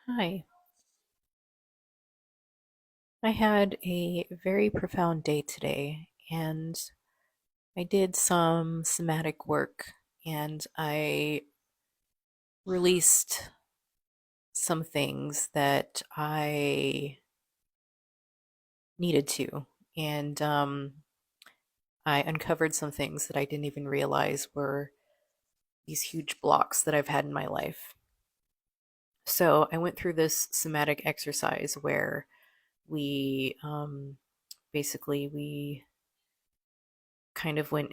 Hi. I had a very profound day today, and I did some somatic work, and I released some things that I needed to. And I uncovered some things that I didn't even realize were these huge blocks that I've had in my life. So I went through this somatic exercise where we basically we kind of we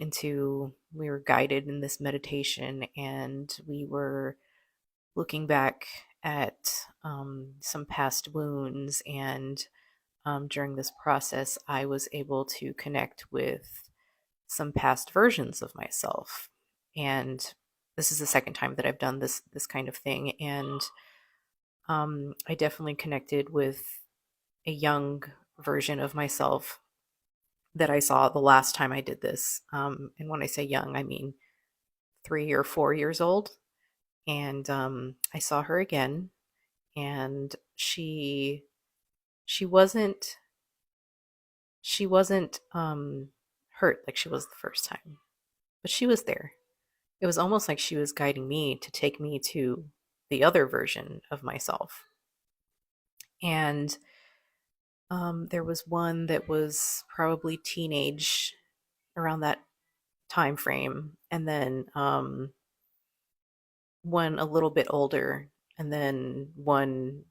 were guided in this meditation, and we were looking back at some past wounds. And during this process, I was able to connect with some past versions of myself. And this is the second time that I've done this kind of thing. And I definitely connected with a young version of myself that I saw the last time I did this. And when I say young, I mean 3 or 4 years old. And I saw her again, and she wasn't hurt like she was the first time, but she was there. It was almost like she was guiding me to take me to the other version of myself. And there was one that was probably teenage around that time frame, and then one a little bit older, and then one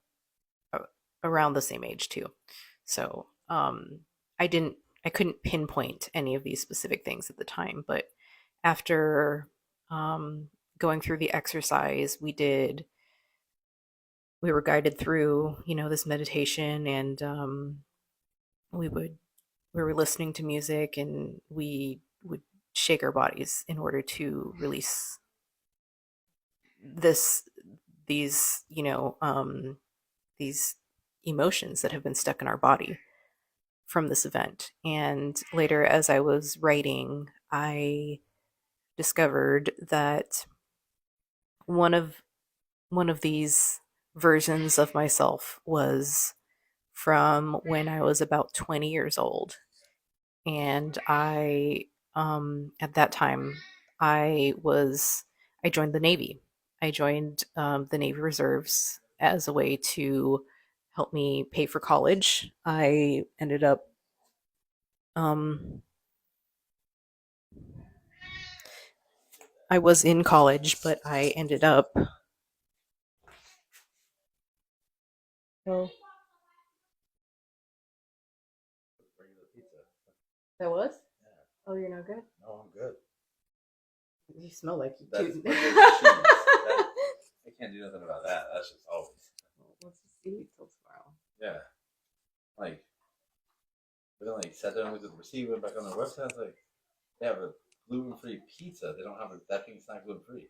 around the same age too. So I didn't, I couldn't pinpoint any of these specific things at the time, but after um, going through the exercise, we were guided through, this meditation, and we would, we were listening to music, and we would shake our bodies in order to release this, these, these emotions that have been stuck in our body from this event. And later, as I was writing, I discovered that one of one of these versions of myself was from when I was about 20 years old. And at that time, I was, I joined the Navy. I joined the Navy Reserves as a way to help me pay for college. I ended up um, I was in college, but I ended up. Oh, Regular pizza. that was? Yeah. Oh, you're not good? No, I'm good. You smell like you That's too. but there's cheese. I can't do nothing about that. That's just always. Let's just see till tomorrow. Yeah. Like we don't like sat down with the receiver back on their website. It's like they have a gluten free pizza. They don't have that thing's not gluten free.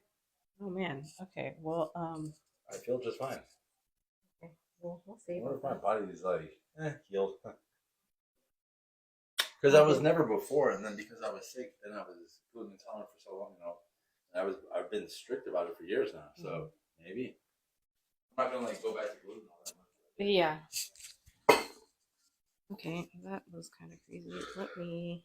Oh man. Okay. Well, I feel just fine. okay. We'll I see wonder about if my that. body is like healed. Because I I was did. never before, and then because I was sick, then I was gluten intolerant for so long, And I've been strict about it for years now, so maybe I'm not gonna like go back to gluten all that much. Yeah. Okay. That was kind of crazy. Let me.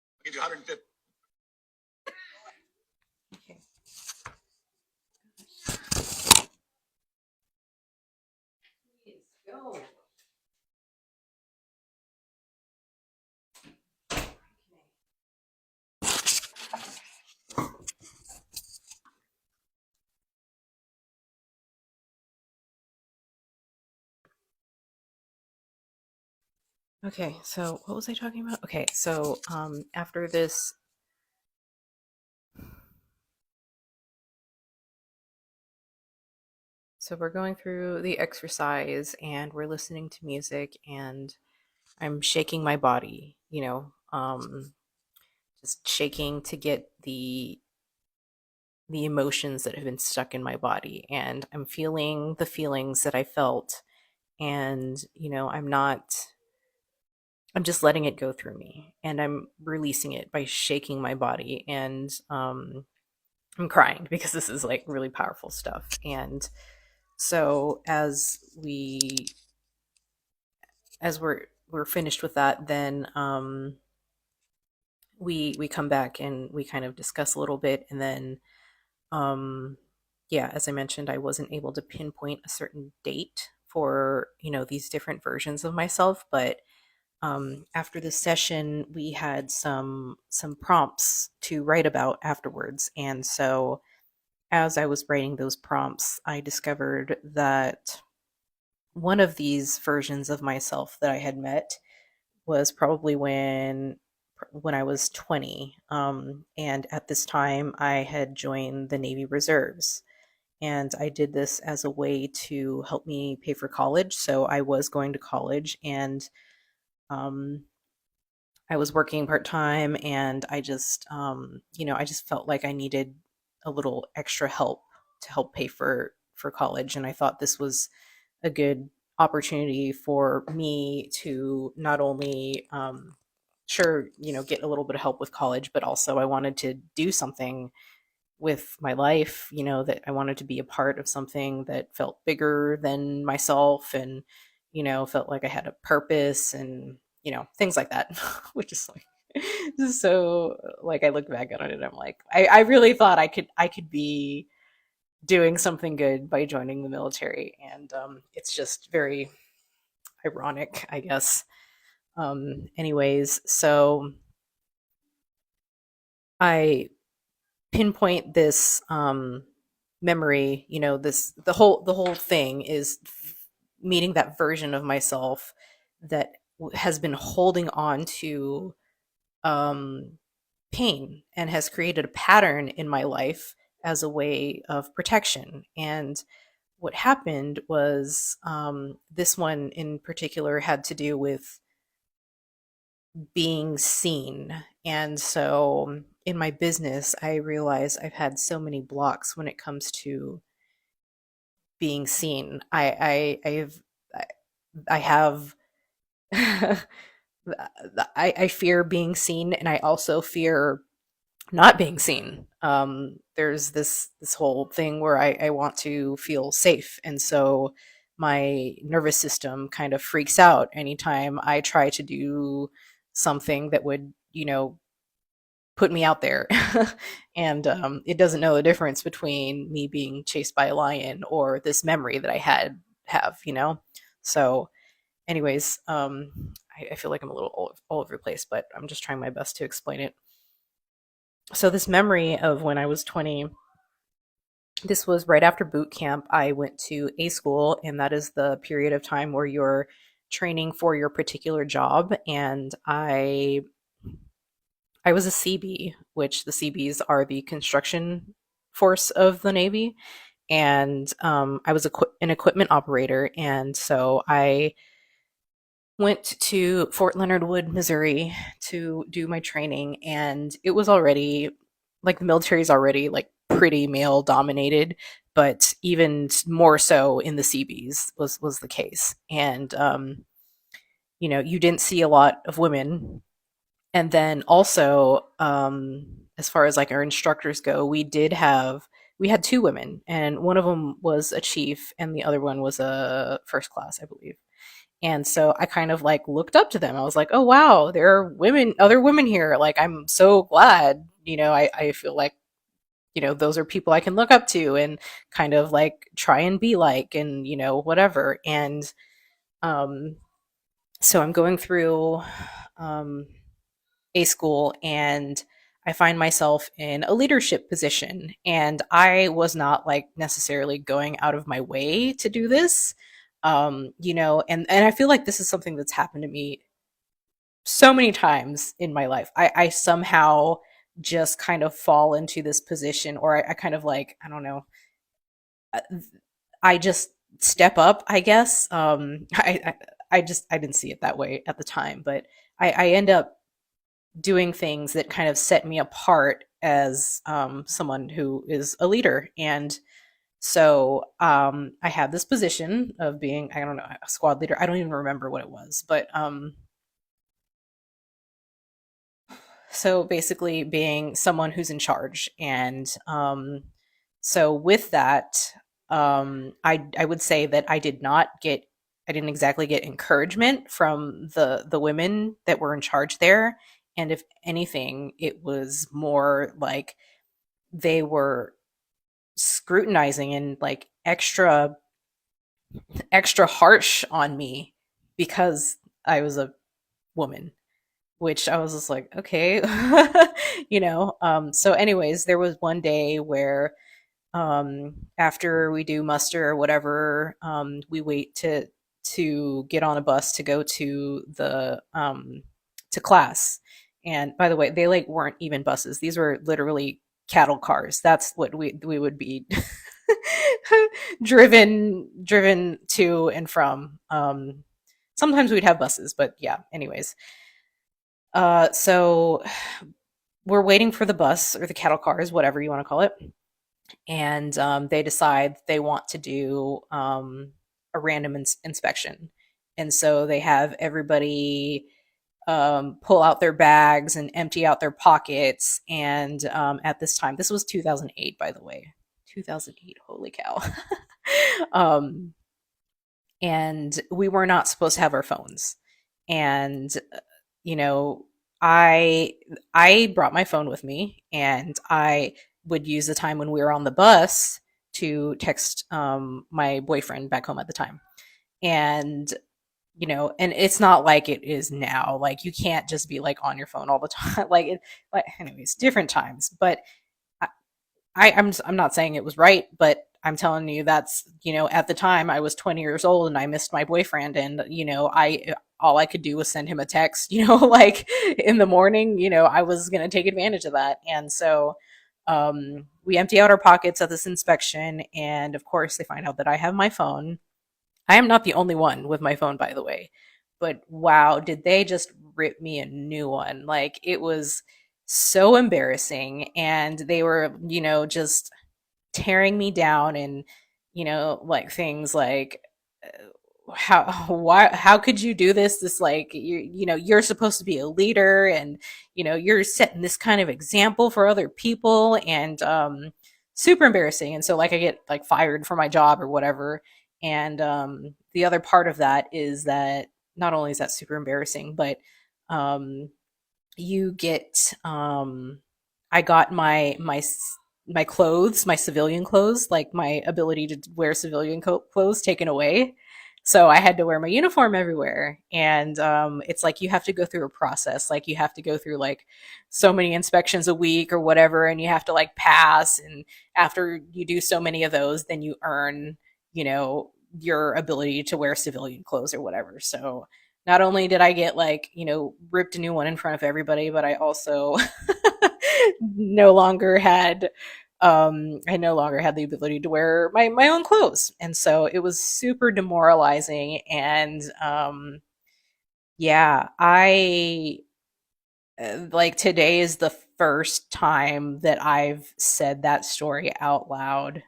I'll give you 150. Okay. Please go. Okay. Okay, so what was I talking about? Okay, so after this, so we're going through the exercise and we're listening to music and I'm shaking my body, just shaking to get the emotions that have been stuck in my body, and I'm feeling the feelings that I felt, and I'm just letting it go through me and I'm releasing it by shaking my body, and I'm crying because this is like really powerful stuff. And so as we're finished with that, then we come back and we kind of discuss a little bit, and then yeah, as I mentioned, I wasn't able to pinpoint a certain date for these different versions of myself, but after the session we had some prompts to write about afterwards, and so as I was writing those prompts I discovered that one of these versions of myself that I had met was probably when I was 20. And at this time, I had joined the Navy Reserves. And I did this as a way to help me pay for college. So I was going to college, and um, I was working part time, and I just felt like I needed a little extra help to help pay for college. And I thought this was a good opportunity for me to not only sure get a little bit of help with college, but also I wanted to do something with my life, that I wanted to be a part of something that felt bigger than myself, and felt like I had a purpose, and things like that. Which is like so, like, I look back on it and I'm like, I really thought I could be doing something good by joining the military, and it's just very ironic, I guess. Anyways, so I pinpoint this memory. This the whole thing is meeting that version of myself that has been holding on to um, pain and has created a pattern in my life as a way of protection. And what happened was, this one in particular had to do with being seen. And so in my business, I realize I've had so many blocks when it comes to being seen. I have I fear being seen, and I also fear not being seen. There's this whole thing where I want to feel safe, and so my nervous system kind of freaks out anytime I try to do something that would put me out there. And it doesn't know the difference between me being chased by a lion or this memory that I have. So anyways, I feel like I'm a little all over the place, but I'm just trying my best to explain it. So this memory of when I was 20, this was right after boot camp. I went to A school, and that is the period of time where you're training for your particular job. And I was a CB, which the CBs are the construction force of the Navy, and I was an equipment operator, and so I went to Fort Leonard Wood, Missouri, to do my training, and it was already like the military is already like pretty male dominated, but even more so in the CBs was the case, and you didn't see a lot of women. And then also, as far as like our instructors go, we had two women, and one of them was a chief, and the other one was a first class, I believe. And so I kind of like looked up to them. I was like, oh wow, there are other women here. Like, I'm so glad. I feel like those are people I can look up to and kind of like try and be like, and whatever. And um, so I'm going through um, A school, and I find myself in a leadership position. And I was not like necessarily going out of my way to do this. And I feel like this is something that's happened to me so many times in my life. I somehow just kind of fall into this position, or I kind of like, I don't know, I just step up, I guess. I didn't see it that way at the time, but I end up doing things that kind of set me apart as someone who is a leader. And so I had this position of being, I don't know, a squad leader. I don't even remember what it was, but so basically being someone who's in charge. And so with that, I would say that I didn't exactly get encouragement from the women that were in charge there. And if anything, it was more like they were scrutinizing and like extra harsh on me because I was a woman, which I was just like, okay, So, anyways, there was one day where after we do muster or whatever, we wait to get on a bus to go to the to class. And by the way, they like weren't even buses; these were literally cattle cars. That's what we would be driven to and from. Sometimes we'd have buses, but yeah. Anyways, so we're waiting for the bus or the cattle cars, whatever you want to call it, and they decide they want to do a random inspection, and so they have everybody pull out their bags and empty out their pockets. And at this time, this was 2008, by the way, 2008. Holy cow! um, and we were not supposed to have our phones, and you know I brought my phone with me, and I would use the time when we were on the bus to text my boyfriend back home at the time. And and it's not like it is now, like you can't just be like on your phone all the time. Like anyways, different times. But I'm not saying it was right, but I'm telling you that's, at the time I was 20 years old and I missed my boyfriend, and I all I could do was send him a text, like in the morning. I was going to take advantage of that. And so we empty out our pockets at this inspection, and of course they find out that I have my phone. I am not the only one with my phone, by the way. But wow, did they just rip me a new one? Like it was so embarrassing, and they were, just tearing me down, and like things like how could you do this, like you're supposed to be a leader, and you're setting this kind of example for other people, and super embarrassing. And so like I get like fired from my job or whatever. And the other part of that is that not only is that super embarrassing, but um you get I got my clothes, my civilian clothes, like my ability to wear civilian clothes taken away. So I had to wear my uniform everywhere. And it's like you have to go through a process. Like you have to go through like so many inspections a week or whatever, and you have to like pass. And after you do so many of those, then you earn, your ability to wear civilian clothes or whatever. So not only did I get like, ripped a new one in front of everybody, but I also no longer had I no longer had the ability to wear my own clothes. And so it was super demoralizing. And yeah, I like today is the first time that I've said that story out loud.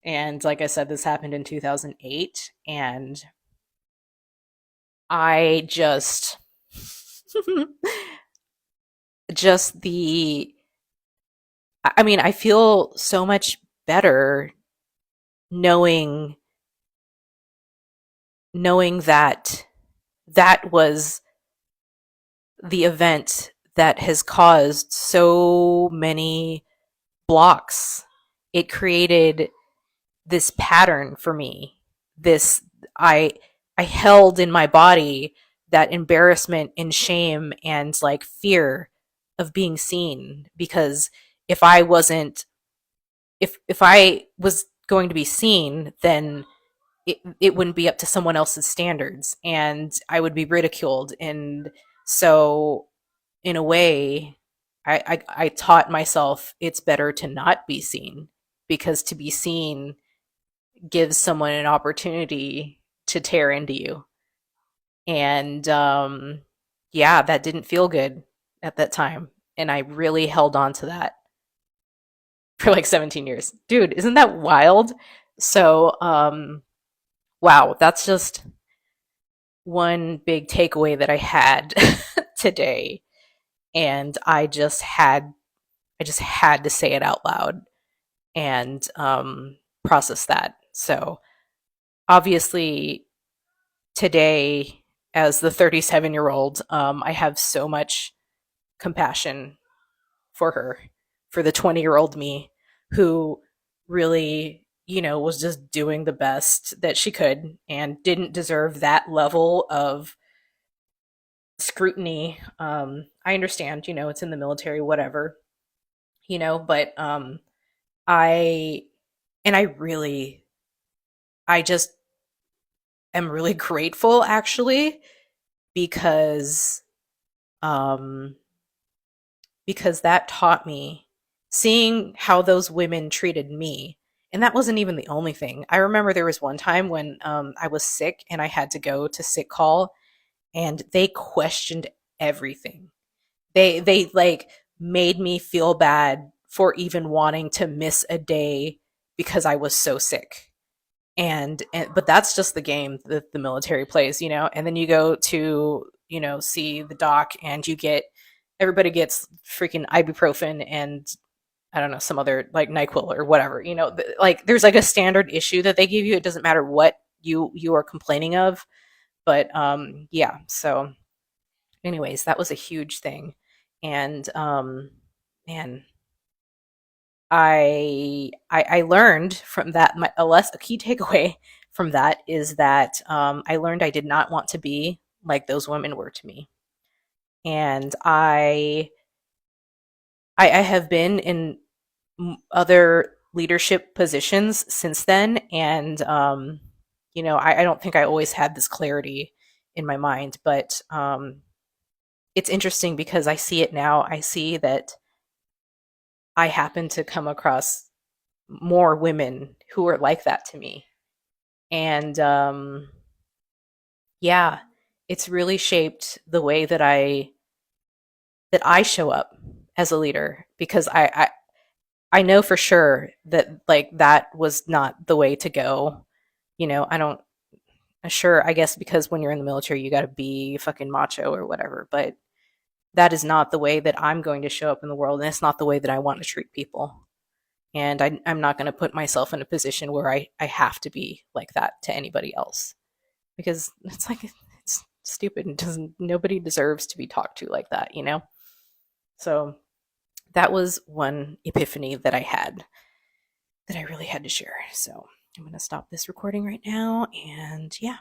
And like I said, this happened in 2008, and I just the I mean, I feel so much better knowing that that was the event that has caused so many blocks. It created this pattern for me. This I I held in my body that embarrassment and shame and like fear of being seen, because if I wasn't if I was going to be seen, then it wouldn't be up to someone else's standards, and I would be ridiculed. And So in a way, I taught myself it's better to not be seen, because to be seen gives someone an opportunity to tear into you. And yeah, that didn't feel good at that time. And I really held on to that for like 17 years. Dude, isn't that wild? So, wow, that's just one big takeaway that I had today. And I just had to say it out loud and process that. So obviously today, as the 37-year-old, I have so much compassion for her, for the 20-year-old me who really, was just doing the best that she could and didn't deserve that level of scrutiny. I understand, it's in the military, whatever, but I, and I really, I just am really grateful actually, because, um, because that taught me, seeing how those women treated me. And that wasn't even the only thing. I remember there was one time when I was sick and I had to go to sick call, and they questioned everything. They like made me feel bad for even wanting to miss a day because I was so sick. And but that's just the game that the military plays, and then you go to, see the doc, and everybody gets freaking ibuprofen and I don't know, some other like NyQuil or whatever, like there's like a standard issue that they give you. It doesn't matter what you are complaining of. But yeah, so anyways, that was a huge thing. And man, I learned from that, a key takeaway from that is that I learned I did not want to be like those women were to me. And I have been in other leadership positions since then, and I don't think I always had this clarity in my mind, but it's interesting because I see it now. I see that I happen to come across more women who are like that to me. And yeah, it's really shaped the way that I show up as a leader, because I know for sure that like that was not the way to go. I don't sure, I guess because when you're in the military you got to be fucking macho or whatever, but that is not the way that I'm going to show up in the world, and it's not the way that I want to treat people. And I'm not going to put myself in a position where I have to be like that to anybody else, because it's like it's stupid and doesn't nobody deserves to be talked to like that. So that was one epiphany that I had that I really had to share. So I'm going to stop this recording right now, and yeah.